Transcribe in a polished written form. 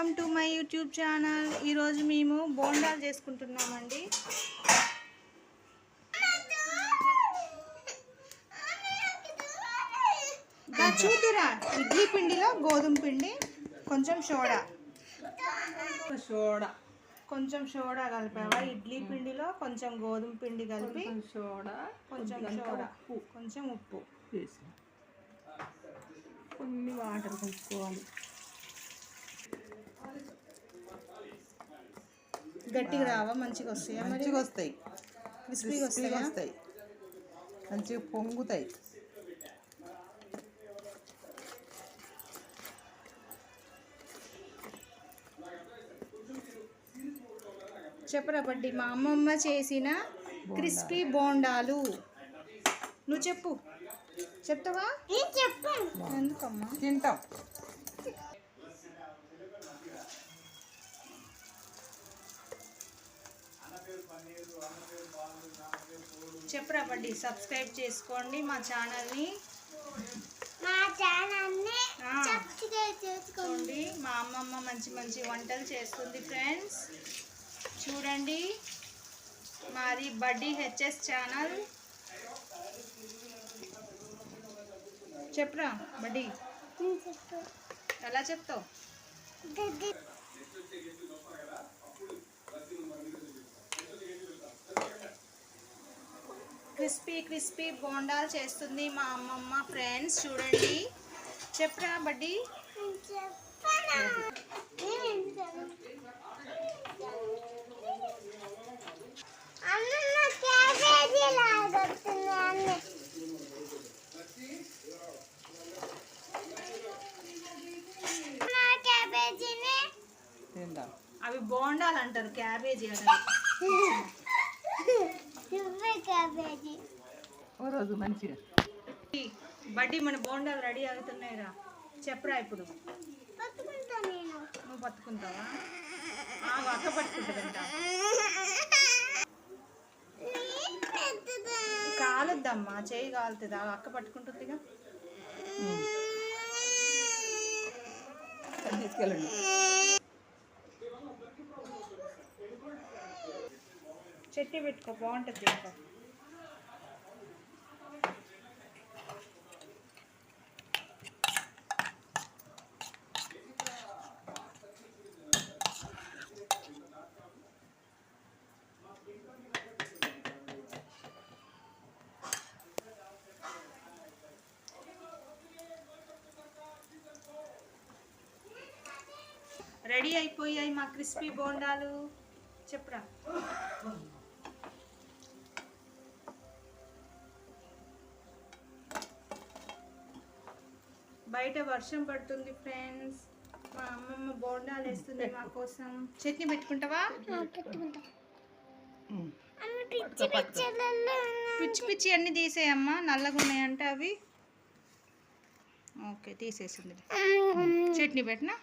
Welcome to my YouTube channel. ఈరోజు మేము బోండాలు చేసుకుంటున్నామండి. చూతురా, ఇడ్లీ పిండిలో గోధుమ పిండి, కొంచెం సోడా కలిపావా? ఇడ్లీ పిండిలో కొంచెం గోధుమ పిండి కలిపి కొంచెం ఉప్పు వేసి కొన్ని వాటర్ కలుపుకోవాలి. గట్టిగా రావా? మంచిగా వస్తాయా? మంచిగా వస్తాయి, క్రిస్పీగా వస్తాయి, మంచిగా పొంగుతాయి. చెప్పరా బడ్డి, మా అమ్మమ్మ చేసిన క్రిస్పీ బోండాలు. నువ్వు చెప్తావా? ఎందుకమ్మా? తింటాం. చెప్పరా బడ్డి, సబ్స్క్రైబ్ చేసుకోండి మా ఛానల్ని. చేసుకోండి. మా అమ్మమ్మ మంచి మంచి వంటలు చేస్తుంది ఫ్రెండ్స్, చూడండి. మాది బడ్డీ హెచ్ఎస్ ఛానల్. చెప్పరా బడ్డీ, ఎలా చెప్తావు? క్రిస్పీ బోండాలు చేస్తుంది మా అమ్మమ్మ ఫ్రెండ్స్, చూడండి. చెప్పరా బడ్డీ. అవి బోండాలు అంటారు, క్యాబేజీ అంటారు. రోజు మంచిగా బడ్డీ, మన బోండాలు రెడీ అవుతున్నాయిరా. చెప్పరా ఇప్పుడు. నువ్వు పట్టుకుంటావా? అక్క పట్టుకుంటుందంట. కాలుద్దమ్మా, చేయి కాలుతుంది. అక్క పట్టుకుంటుందిగా. తీసుకెళ్ళండి. చెట్టి పెట్టుకో, బాగుంటుంది. ఇంకా రెడీ అయిపోయాయి మా క్రిస్పీ బోండాలు. చెప్పరా. బయట వర్షం పడుతుంది ఫ్రెండ్స్. మా అమ్మమ్మ బోండాలు వేస్తుంది మా కోసం. చట్నీ పెట్టుకుంటావా? పిచ్చి అన్ని తీసేయమ్మా, నల్లగా ఉన్నాయంటే అవి. ఓకే, తీసేసింది. చట్నీ పెట్టినా.